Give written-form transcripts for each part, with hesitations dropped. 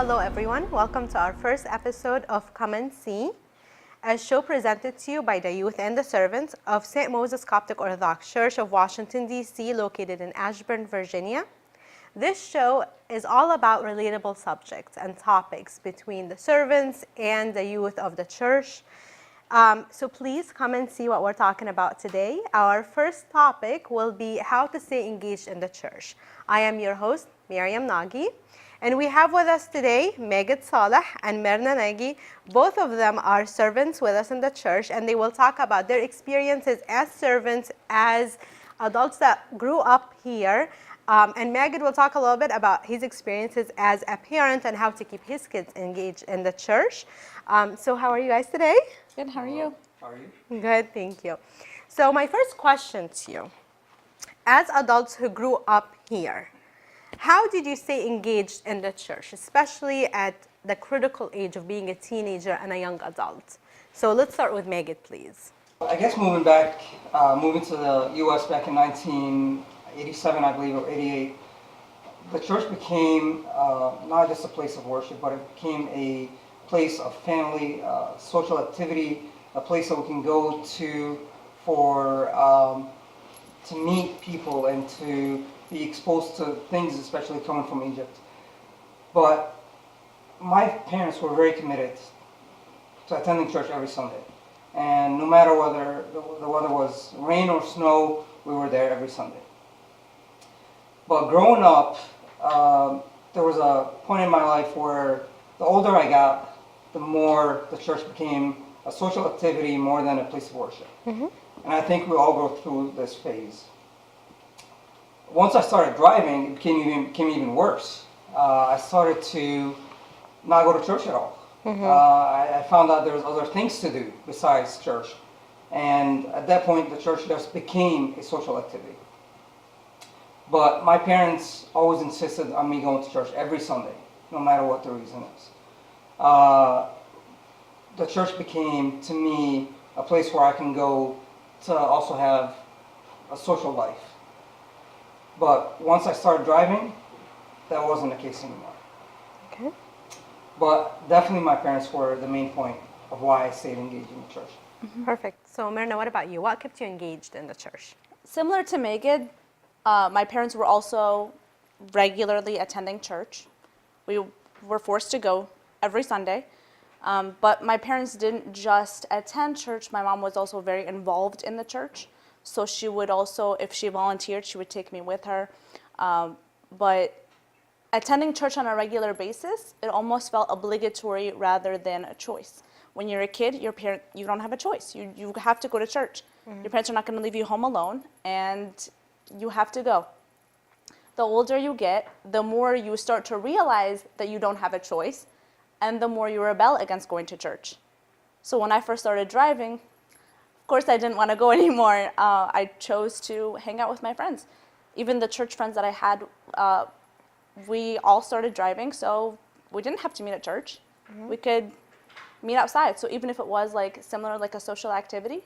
Hello everyone, welcome to our first episode of Come and See, a show presented to you by the youth and the servants of St. Moses Coptic Orthodox Church of Washington, D.C., located in Ashburn, Virginia. This show is all about relatable subjects and topics between the servants and the youth of the church. So please come and see what we're talking about today. Our first topic will be how to stay engaged in the church. I am your host, Miriam Nagy. And we have with us today Megid Saleh and Merna Nagy. Both of them are servants with us in the church, and they will talk about their experiences as servants, as adults that grew up here. And Megid will talk a little bit about his experiences as a parent and how to keep his kids engaged in the church. So how are you guys today? Good, how are you? How are you? Good, thank you. So my first question to you, as adults who grew up here, how did you stay engaged in the church, especially at the critical age of being a teenager and a young adult? So let's start with Megid, please. I guess moving to the U.S. back in 1987, I believe, or 88, the church became not just a place of worship, but it became a place of family, social activity, a place that we can go to to meet people and to be exposed to things, especially coming from Egypt. But my parents were very committed to attending church every Sunday. And no matter whether the weather was rain or snow, we were there every Sunday. But growing up, there was a point in my life where the older I got, the more the church became a social activity more than a place of worship. Mm-hmm. And I think we all go through this phase. Once I started driving, it became even worse. I started to not go to church at all. Mm-hmm. I found out there was other things to do besides church. And at that point, the church just became a social activity. But my parents always insisted on me going to church every Sunday, no matter what the reason is. The church became, to me, a place where I can go to also have a social life. But once I started driving, that wasn't the case anymore. Okay. But definitely my parents were the main point of why I stayed engaged in the church. Mm-hmm. Perfect. So Myrna, what about you? What kept you engaged in the church? Similar to Megid, my parents were also regularly attending church. We were forced to go every Sunday. But my parents didn't just attend church. My mom was also very involved in the church. So she would also, if she volunteered, she would take me with her. But attending church on a regular basis, it almost felt obligatory rather than a choice. When you're a kid, you don't have a choice. You have to go to church. Mm-hmm. Your parents are not going to leave you home alone, and you have to go. The older you get, the more you start to realize that you don't have a choice, and the more you rebel against going to church. So when I first started driving, of course I didn't want to go anymore. I chose to hang out with my friends. Even the church friends that I had, we all started driving, so we didn't have to meet at church. Mm-hmm. We could meet outside. So even if it was similar, like a social activity,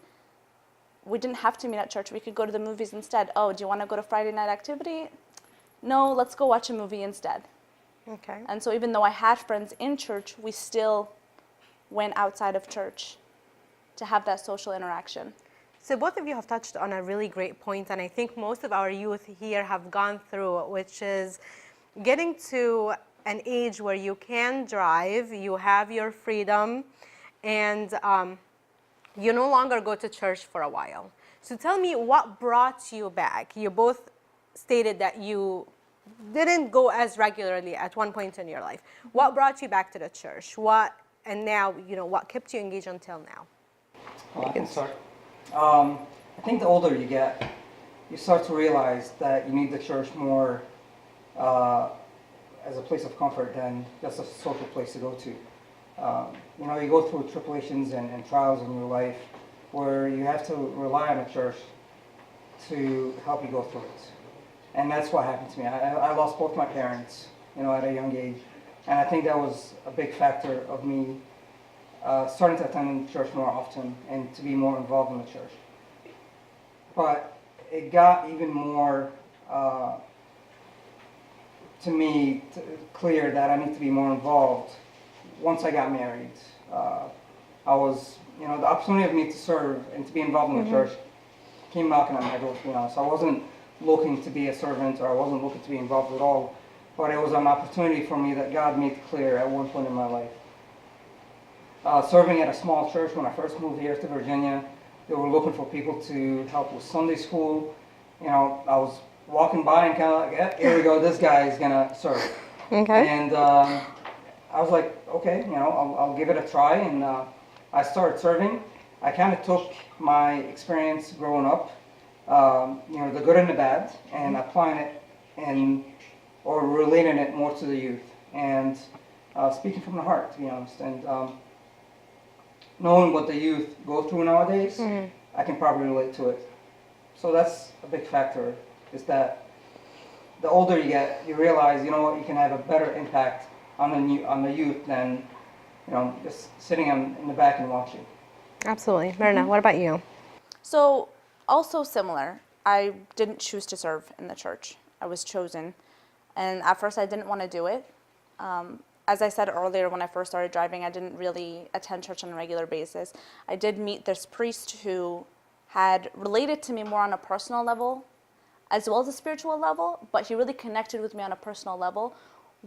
we didn't have to meet at church. We could go to the movies instead. Oh, do you want to go to Friday night activity? No, let's go watch a movie instead. Okay. And so even though I had friends in church, we still went outside of church to have that social interaction. So both of you have touched on a really great point, and I think most of our youth here have gone through it, which is getting to an age where you can drive, you have your freedom, and you no longer go to church for a while. So tell me, what brought you back? You both stated that you didn't go as regularly at one point in your life. What brought you back to the church? And now, what kept you engaged until now? I can start. I think the older you get, you start to realize that you need the church more as a place of comfort than just a social place to go to. You go through tribulations and trials in your life where you have to rely on a church to help you go through it. And that's what happened to me. I lost both my parents, at a young age. And I think that was a big factor of me starting to attend church more often and to be more involved in the church. But it got even more to me clear that I need to be more involved. Once I got married, I was, the opportunity of me to serve and to be involved in the church came knocking on my door, to be honest. I wasn't looking to be a servant, or I wasn't looking to be involved at all, but it was an opportunity for me that God made clear at one point in my life. Serving at a small church when I first moved here to Virginia, they were looking for people to help with Sunday school. I was walking by and kind of like, yeah, here we go, this guy is going to serve. Okay. And I was like, okay, I'll give it a try, and I started serving. I kind of took my experience growing up, the good and the bad, and applying it or relating it more to the youth, and speaking from the heart, to be honest. And knowing what the youth go through nowadays, I can probably relate to it. So that's a big factor, is that the older you get, you realize, you can have a better impact on the youth than, just sitting in the back and watching. Absolutely. Myrna, what about you? So, also similar. I didn't choose to serve in the church. I was chosen. And at first I didn't want to do it. As I said earlier, when I first started driving, I didn't really attend church on a regular basis. I did meet this priest who had related to me more on a personal level as well as a spiritual level, but he really connected with me on a personal level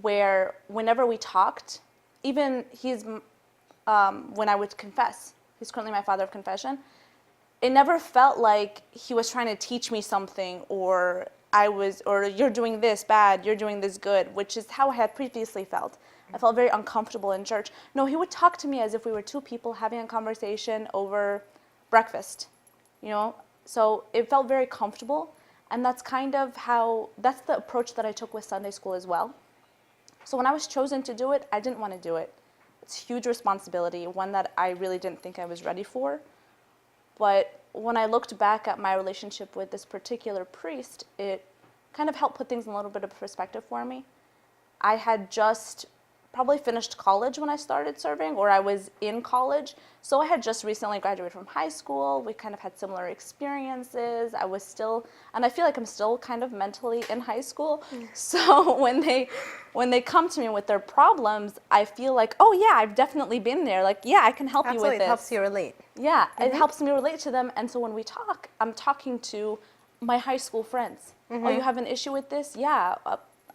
where whenever we talked, even when I would confess, he's currently my father of confession, it never felt like he was trying to teach me something or you're doing this bad, you're doing this good, which is how I had previously felt. I felt very uncomfortable in church. No, he would talk to me as if we were two people having a conversation over breakfast, So it felt very comfortable, and that's that's the approach that I took with Sunday school as well. So when I was chosen to do it, I didn't want to do it. It's a huge responsibility, one that I really didn't think I was ready for. But when I looked back at my relationship with this particular priest, it kind of helped put things in a little bit of perspective for me. I had just probably finished college when I started serving, or I was in college. So I had just recently graduated from high school. We kind of had similar experiences. And I feel like I'm still kind of mentally in high school. So when they come to me with their problems, I feel like, oh yeah, I've definitely been there. Like, yeah, I can help you with this. Absolutely, it helps you relate. Yeah, it helps me relate to them. And so when we talk, I'm talking to my high school friends. Oh, you have an issue with this? Yeah,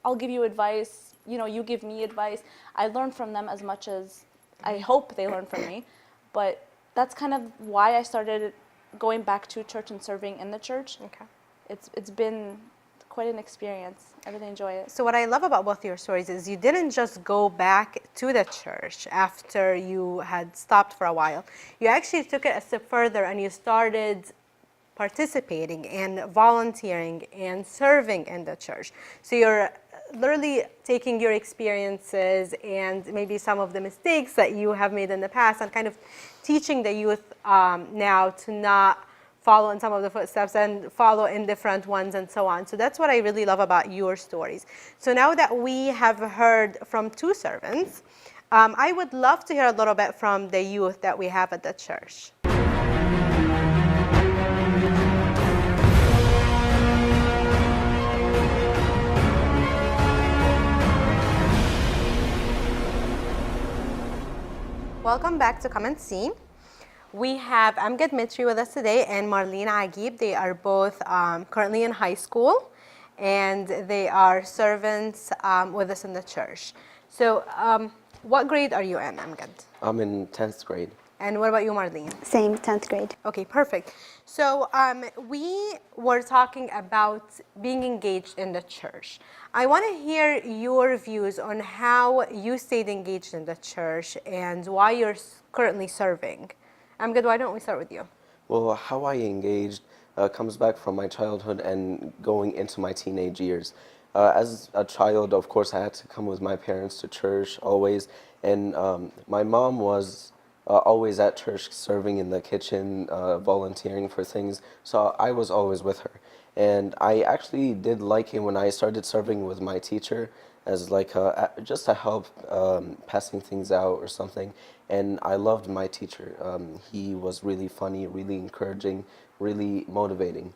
I'll give you advice. You give me advice. I learn from them as much as I hope they learn from me. But that's kind of why I started going back to church and serving in the church. Okay. It's been quite an experience. I really enjoy it. So what I love about both your stories is you didn't just go back to the church after you had stopped for a while. You actually took it a step further and you started participating and volunteering and serving in the church. So you're literally taking your experiences and maybe some of the mistakes that you have made in the past and kind of teaching the youth now to not follow in some of the footsteps and follow in different ones and so on. So that's what I really love about your stories. So now that we have heard from two servants, I would love to hear a little bit from the youth that we have at the church. Welcome back to Come and See. We have Amgad Mitri with us today and Marlene Agib. They are both currently in high school and they are servants with us in the church. So what grade are you in, Amgad? I'm in 10th grade. And what about you, Marlene? Same, 10th grade. Okay, perfect. So we were talking about being engaged in the church. I want to hear your views on how you stayed engaged in the church and why you're currently serving. Amgad, why don't we start with you? Well, how I engaged comes back from my childhood and going into my teenage years. As a child, of course, I had to come with my parents to church always, and my mom was always at church serving in the kitchen, volunteering for things, so I was always with her. And I actually did like it when I started serving with my teacher as like just to help passing things out or something. And I loved my teacher. He was really funny, really encouraging, really motivating.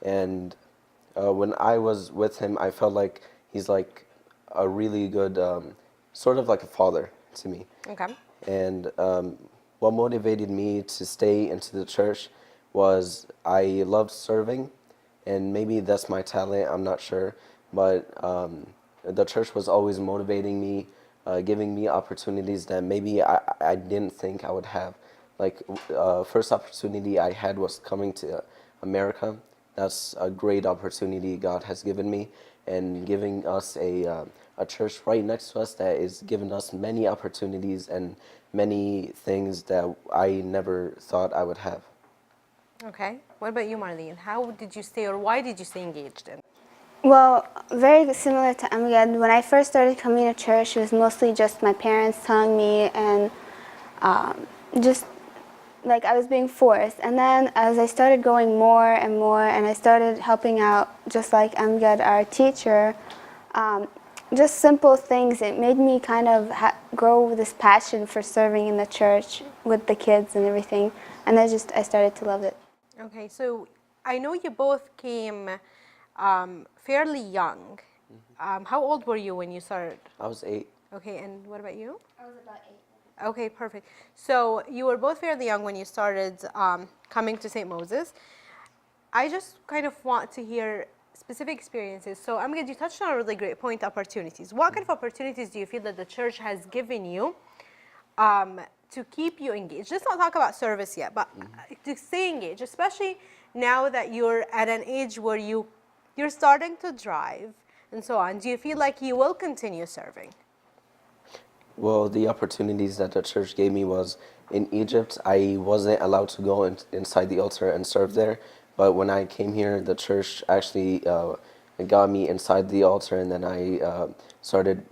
And when I was with him, I felt like he's like a really good, sort of like a father to me. Okay. And what motivated me to stay into the church was I loved serving, and maybe that's my talent, I'm not sure. But the church was always motivating me, giving me opportunities that maybe I didn't think I would have. Like, first opportunity I had was coming to America. That's a great opportunity God has given me, and giving us a church right next to us that is giving us many opportunities and many things that I never thought I would have. Okay. What about you, Marlene? How did you stay, or why did you stay engaged in? Well, very similar to Amgad. When I first started coming to church, it was mostly just my parents telling me, and just like I was being forced. And then as I started going more and more, and I started helping out, just like Amgad, our teacher, just simple things, it made me kind of grow this passion for serving in the church with the kids and everything. And I started to love it. Okay, so I know you both came fairly young. How old were you when you started? I was 8. Okay, and what about you? I was about 8. Okay, perfect. So you were both fairly young when you started coming to St. Moses. I just kind of want to hear specific experiences. So Amgad, you touched on a really great point, opportunities. What kind of opportunities do you feel that the church has given you to keep you engaged? Let's not talk about service yet, but to stay engaged, especially now that you're at an age where you're starting to drive and so on. Do you feel like you will continue serving? Well, the opportunities that the church gave me was in Egypt. I wasn't allowed to go inside the altar and serve there, but when I came here, the church actually got me inside the altar, and then I started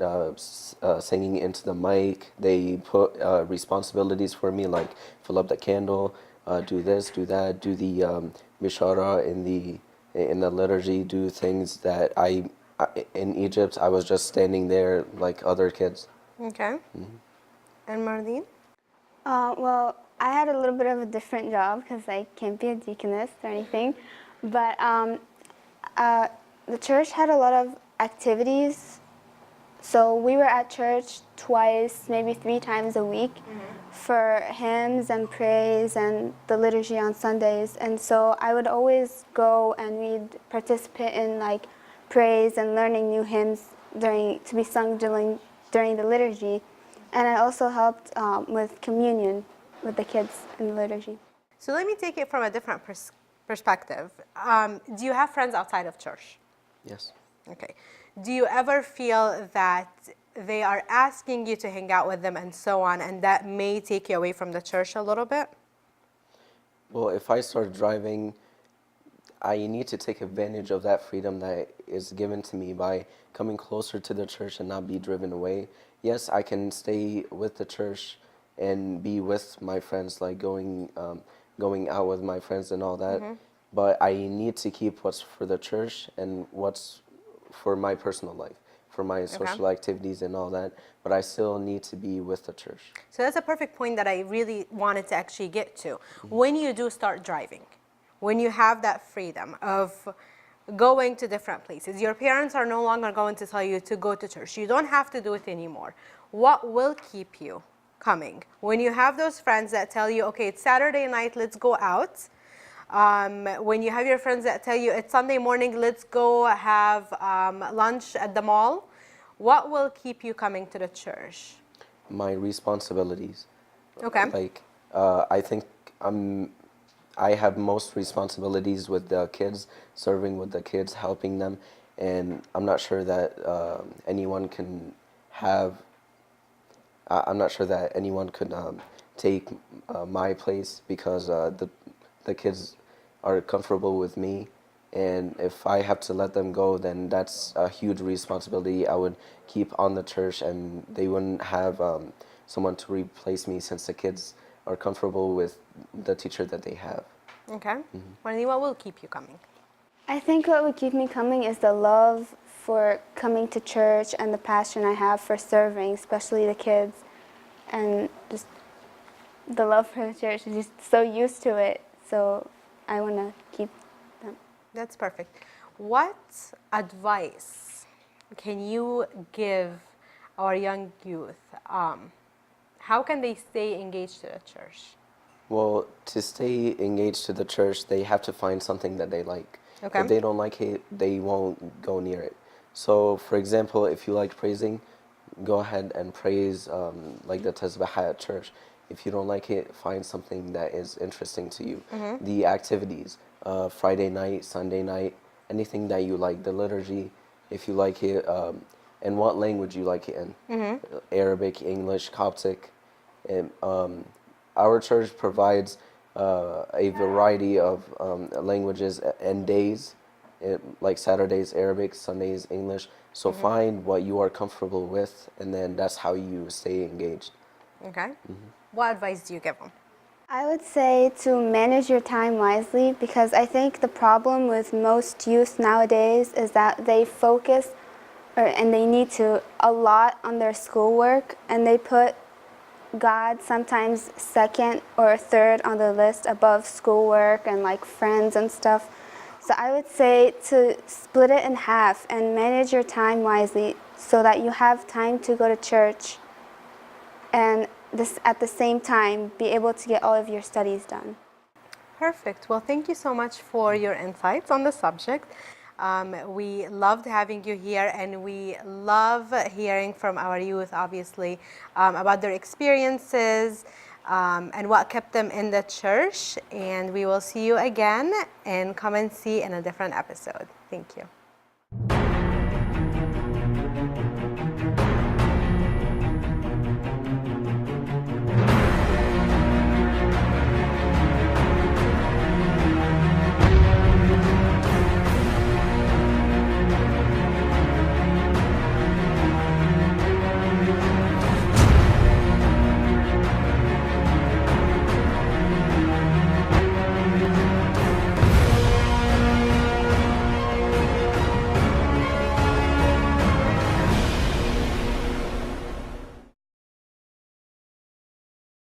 singing into the mic. They put responsibilities for me, like fill up the candle, do this, do that, do the mishara in the liturgy, do things that in Egypt I was just standing there like other kids. Okay. And Marlene? Well, I had a little bit of a different job because I can't be a deaconess or anything. But the church had a lot of activities. So we were at church twice, maybe 3 times a week for hymns and praise and the liturgy on Sundays. And so I would always go and we'd participate in like praise and learning new hymns to be sung during the liturgy. And I also helped with communion with the kids in the liturgy. So let me take it from a different perspective. Do you have friends outside of church? Yes. Okay. Do you ever feel that they are asking you to hang out with them and so on, and that may take you away from the church a little bit? Well, if I start driving, I need to take advantage of that freedom that is given to me by coming closer to the church and not be driven away. Yes, I can stay with the church and be with my friends, like going out with my friends and all that. But I need to keep what's for the church and what's for my personal life, for my social activities and all that. But I still need to be with the church. So that's a perfect point that I really wanted to actually get to. When you do start driving, when you have that freedom of going to different places, your parents are no longer going to tell you to go to church. You don't have to do it anymore. What will keep you coming? When you have those friends that tell you, okay, it's Saturday night, let's go out. When you have your friends that tell you it's Sunday morning, let's go have lunch at the mall. What will keep you coming to the church? My responsibilities. Okay. Like, I think I have most responsibilities with the kids, serving with the kids, helping them, and I'm not sure that anyone can have. I'm not sure that anyone could take my place because the kids are comfortable with me, and if I have to let them go, then that's a huge responsibility I would keep on the church, and they wouldn't have someone to replace me since the kids are comfortable with the teacher that they have. Okay. Marlene, what will keep you coming? I think what would keep me coming is the love for coming to church and the passion I have for serving, especially the kids, and just the love for the church. I'm just so used to it, so I want to keep them. That's perfect. What advice can you give our young youth, how can they stay engaged to the church? Well, to stay engaged to the church, they have to find something that they like. Okay. If they don't like it, they won't go near it. So, for example, if you like praising, go ahead and praise like the tasbih at church. If you don't like it, find something that is interesting to you. The activities, Friday night, Sunday night, anything that you like, the liturgy, if you like it, and what language you like it in. Arabic, English, Coptic. And, our church provides a variety of languages and days, like Saturdays Arabic, Sundays English. So find what you are comfortable with, and then that's how you stay engaged. Okay. What advice do you give them? I would say to manage your time wisely, because I think the problem with most youth nowadays is that they focus and they need to a lot on their schoolwork, and they put God sometimes second or third on the list above schoolwork and like friends and stuff. So I would say to split it in half and manage your time wisely so that you have time to go to church and this at the same time be able to get all of your studies done. Perfect. Well, thank you so much for your insights on the subject. We loved having you here, and we love hearing from our youth, obviously, about their experiences and what kept them in the church. And we will see you again and come and see in a different episode. Thank you.